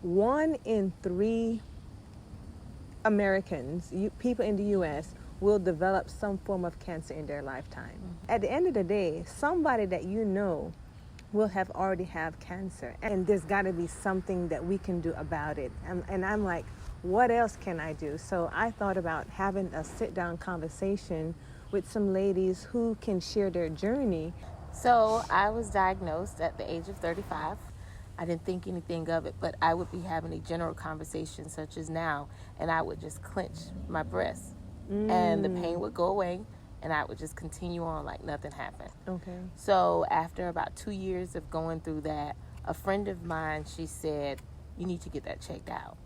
1 in 3 Americans, people in the U.S., will develop some form of cancer in their lifetime. At the end of the day, somebody that you know will have already have cancer, and there's got to be something that we can do about it. And I'm like, what else can I do? So I thought about having a sit-down conversation with some ladies who can share their journey. So I was diagnosed at the age of 35. I didn't think anything of it, but I would be having a general conversation such as now, and I would just clench my breasts, and the pain would go away, and I would just continue on like nothing happened. Okay. So after about 2 years of going through that, a friend of mine, she said, you need to get that checked out.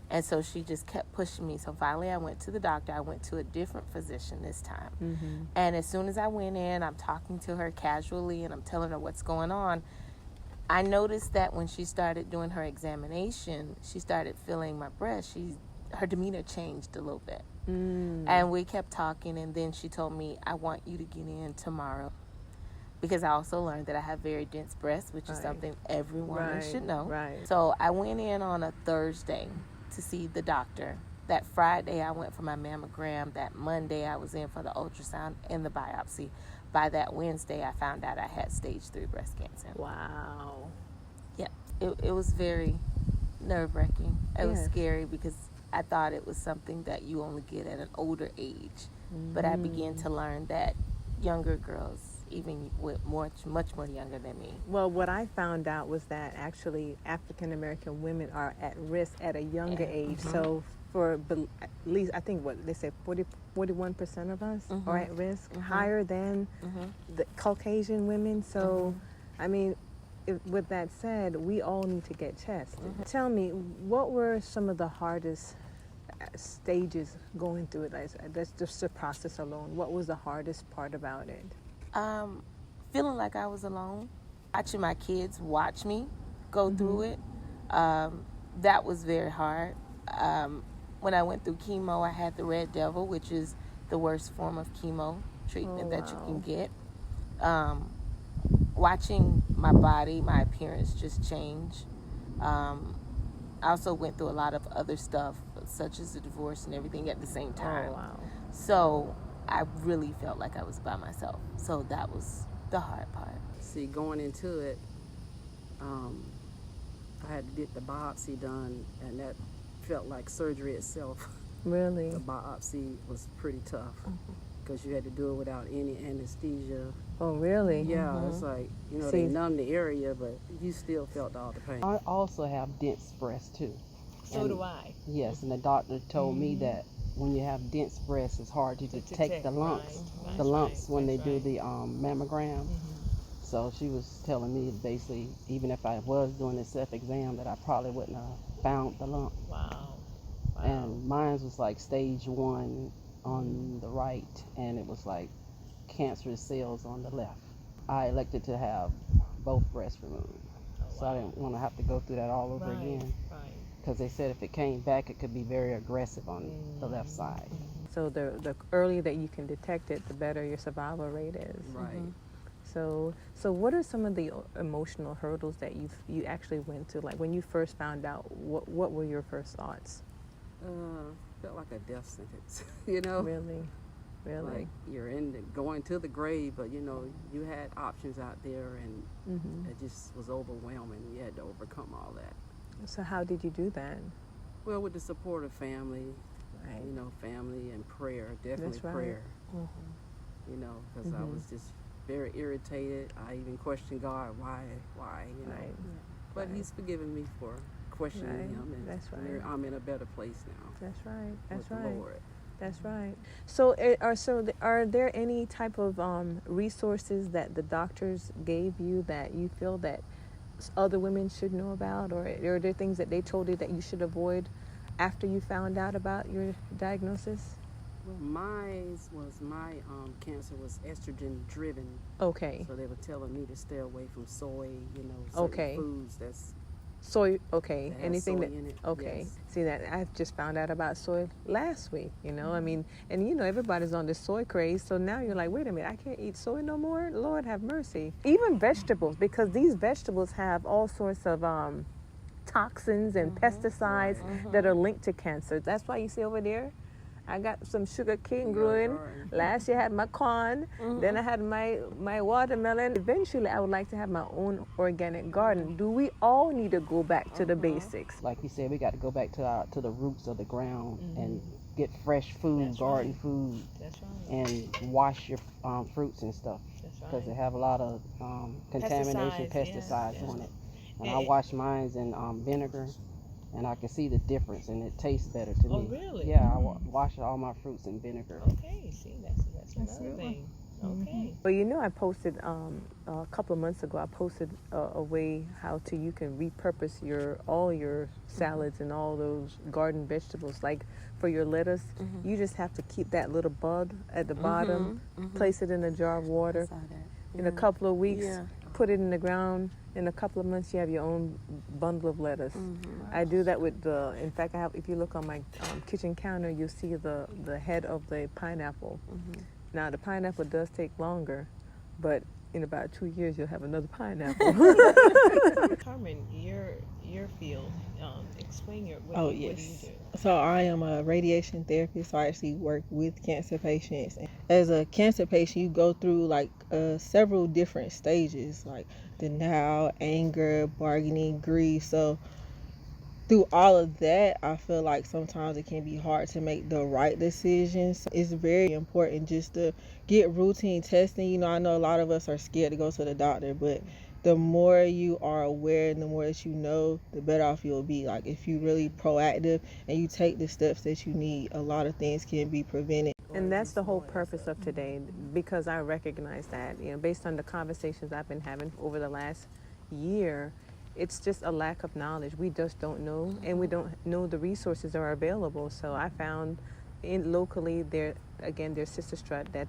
And so she just kept pushing me. So finally I went to the doctor. I went to a different physician this time. And as soon as I went in, I'm talking to her casually and I'm telling her what's going on. I noticed that when she started doing her examination, she started feeling my breast. Her demeanor changed a little bit. And we kept talking, and then she told me, I want you to get in tomorrow. Because I also learned that I have very dense breasts, which is something every woman should know. Right. So I went in on a Thursday to see the doctor. That Friday, I went for my mammogram. That Monday, I was in for the ultrasound and the biopsy. By that Wednesday, I found out I had stage 3 breast cancer. Wow. Yeah, it was very nerve-wracking. It was scary because I thought it was something that you only get at an older age. But I began to learn that younger girls, even with much more younger than me. Well, what I found out was that actually African American women are at risk at a younger age. So for at least, I think what they say, 41% of us are at risk, higher than the Caucasian women. So, I mean, with that said, we all need to get tested. Tell me, what were some of the hardest stages going through it? That's just the process alone. What was the hardest part about it? Feeling like I was alone, watching my kids watch me go through it, that was very hard. When I went through chemo, I had the Red Devil, which is the worst form of chemo treatment that you can get. Watching my body, my appearance just change. I also went through a lot of other stuff, such as the divorce and everything at the same time. So I really felt like I was by myself. So that was the hard part. See, going into it, I had to get the biopsy done, and that felt like surgery itself. Really? The biopsy was pretty tough because you had to do it without any anesthesia. Oh, really? Yeah, it's like, they numb the area, but you still felt all the pain. I also have dense breasts too. So do I. Yes, and the doctor told me that when you have dense breasts, it's hard to detect the lumps. The lumps when they do the mammogram. So she was telling me basically, even if I was doing the self-exam, that I probably wouldn't have found the lump. Wow. And mine was like stage 1 on the right, and it was like cancerous cells on the left. I elected to have both breasts removed. So I didn't want to have to go through that all over again. Because they said if it came back, it could be very aggressive on the left side. So the earlier that you can detect it, the better your survival rate is. Right. So what are some of the emotional hurdles that you actually went through? Like when you first found out, what were your first thoughts? Felt like a death sentence, you know? Really? Like you're going to the grave, but you had options out there, and it just was overwhelming. You had to overcome all that. So how did you do that? Well, with the support of family, Right. Family and prayer, definitely That's right. prayer. Because I was just very irritated. I even questioned God, why, Right. But He's forgiven me for questioning Right. Him, and That's right. I'm in a better place now. That's right. That's with right. the Lord. That's right. So are there any type of resources that the doctors gave you that you feel that other women should know about, or are there things that they told you that you should avoid after you found out about your diagnosis? Well, my cancer was estrogen driven. Okay. So they were telling me to stay away from soy, certain foods that's Soy, okay. that has Anything soy that, in it. okay. Yes. See that, I just found out about soy last week, I mean, and everybody's on this soy craze, so now you're like, wait a minute, I can't eat soy no more? Lord have mercy. Even vegetables, because these vegetables have all sorts of toxins and pesticides that are linked to cancer. That's why you see over there, I got some sugar cane growing. Last year I had my corn. Then I had my watermelon. Eventually I would like to have my own organic garden. Do we all need to go back to the basics? Like you said, we got to go back to the roots of the ground and get fresh food, garden food, and wash your fruits and stuff, because they have a lot of contamination, pesticides on it. And I wash mine in vinegar, and I can see the difference, and it tastes better to me. Oh, really? Yeah, I wash all my fruits in vinegar. Okay, see, that's another thing. Okay. Well, you know, I posted a couple of months ago. I posted a way how you can repurpose all your salads and all those garden vegetables. Like for your lettuce, you just have to keep that little bud at the bottom, place it in a jar of water. In a couple of weeks, put it in the ground. In a couple of months, you have your own bundle of lettuce. I do that with in fact, I have. If you look on my kitchen counter, you'll see the head of the pineapple. Now, the pineapple does take longer, but in about 2 years, you'll have another pineapple. Carmen, your field, explain what do you do? So I am a radiation therapist. So I actually work with cancer patients. As a cancer patient, you go through like several different stages, like denial, anger, bargaining, grief. So through all of that, I feel like sometimes it can be hard to make the right decisions. It's very important just to get routine testing. You know, I know a lot of us are scared to go to the doctor, but the more you are aware and the more that you know, the better off you'll be. Like if you're really proactive and you take the steps that you need, a lot of things can be prevented. And that's the whole purpose of today, because I recognize that, you know, based on the conversations I've been having over the last year, it's just a lack of knowledge. We just don't know, and we don't know the resources that are available. So I found locally there's Sister Strut that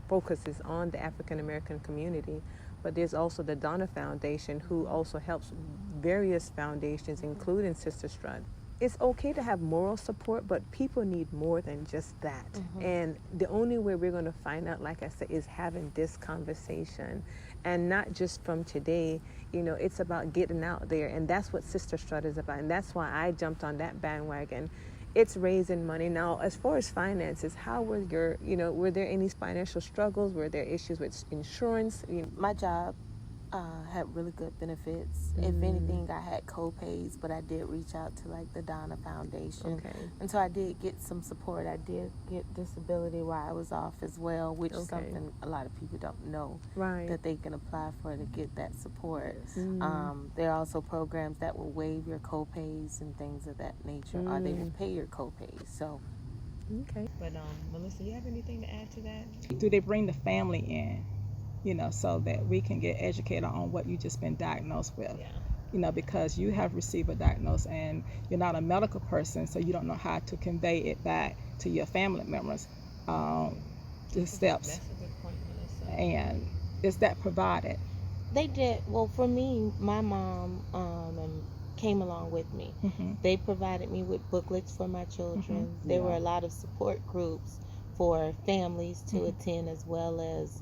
focuses on the African American community, but there's also the Donna Foundation, who also helps various foundations, including Sister Strut. It's okay to have moral support, but people need more than just that. And the only way we're going to find out, like I said, is having this conversation. And not just from today, you know, it's about getting out there. And that's what Sister Strut is about. And that's why I jumped on that bandwagon. It's raising money. Now, as far as finances, how were were there any financial struggles? Were there issues with insurance? My job had really good benefits. If anything, I had co-pays, but I did reach out to like the Donna Foundation. And so I did get some support. I did get disability while I was off as well, which is something a lot of people don't know, that they can apply for to get that support. There are also programs that will waive your co-pays and things of that nature, or they will pay your co-pays. So But Melissa, you have anything to add to that? Do they bring the family in, you know, so that we can get educated on what you just been diagnosed with? You know, because you have received a diagnosis and you're not a medical person, so you don't know how to convey it back to your family members, the steps. That's a good point, Melissa. And is that provided? they did. Well, for me, my mom came along with me. They provided me with booklets for my children. There were a lot of support groups for families to attend, as well as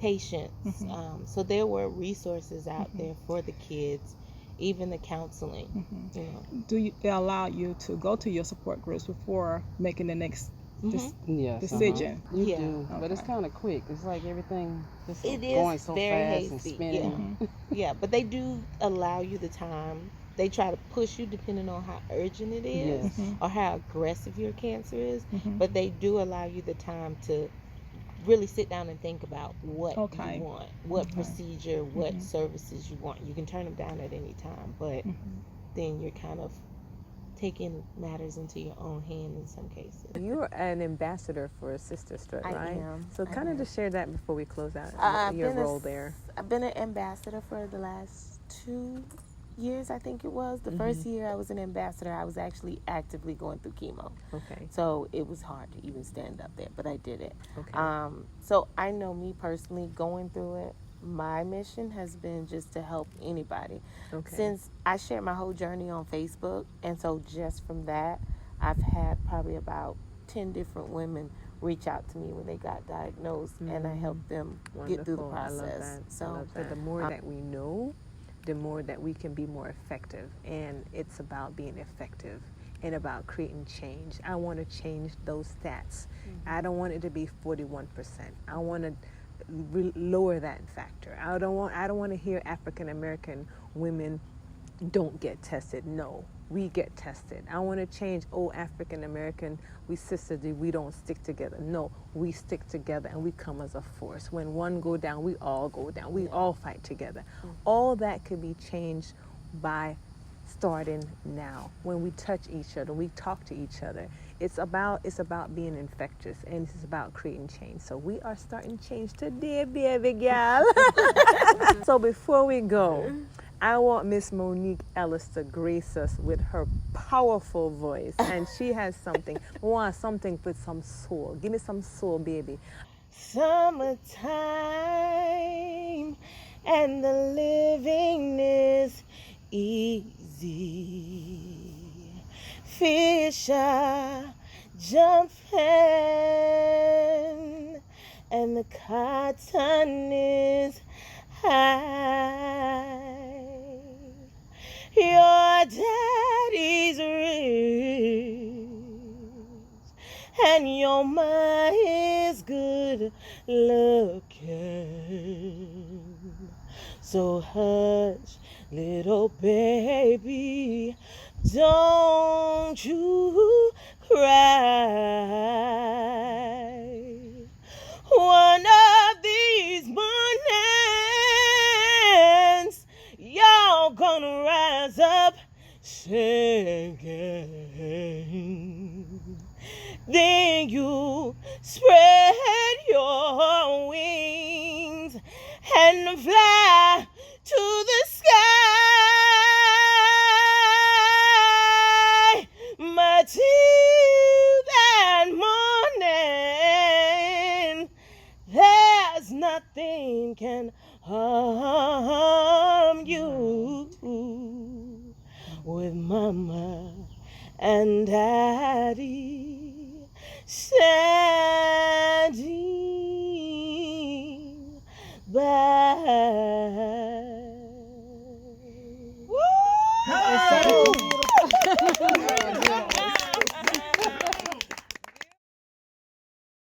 patients. So there were resources out there for the kids, even the counseling. You know. Do they allow you to go to your support groups before making the next decision? You do, but it's kind of quick. It's like everything just It going is so very fast and hasty. spinning. Yeah, but they do allow you the time. They try to push you depending on how urgent it is or how aggressive your cancer is. But they do allow you the time to really sit down and think about what you want, what procedure, what services you want. You can turn them down at any time, but then you're kind of taking matters into your own hand in some cases. You're an ambassador for Sister Strut, right? I am. So kind of just share that before we close out your role there. I've been an ambassador for the last 2 years, I think it was. The first year I was an ambassador, I was actually actively going through chemo. Okay. So it was hard to even stand up there, but I did it. Okay. So I know me personally going through it, my mission has been just to help anybody. Okay. Since I shared my whole journey on Facebook, and so just from that, I've had probably about 10 different women reach out to me when they got diagnosed, and I helped them get through the Wonderful. process. I love that. So I love that. The more that we know, the more that we can be more effective. And it's about being effective and about creating change. I want to change those stats. I don't want it to be 41%. I want to lower that factor. I don't want to hear African American women don't get tested. No, we get tested. I want to change, African American, we sisters, we don't stick together. No, we stick together and we come as a force. When one go down, we all go down. We all fight together. All that could be changed by starting now. When we touch each other, we talk to each other. It's about being infectious, and it's about creating change. So we are starting change today, baby girl. So before we go, I want Miss Monique Ellis to grace us with her powerful voice, and she has something. We want something with some soul. Give me some soul, baby. Summertime and the living is easy. Fish are jumping and the cotton is high. Your daddy's rich and your ma is good looking. So hush, little baby, don't you cry. One of these mornings, y'all gonna rise up singing. Then you spread your wings and fly to the sky. But till that morning, there's nothing can harm you. With mama and daddy standing by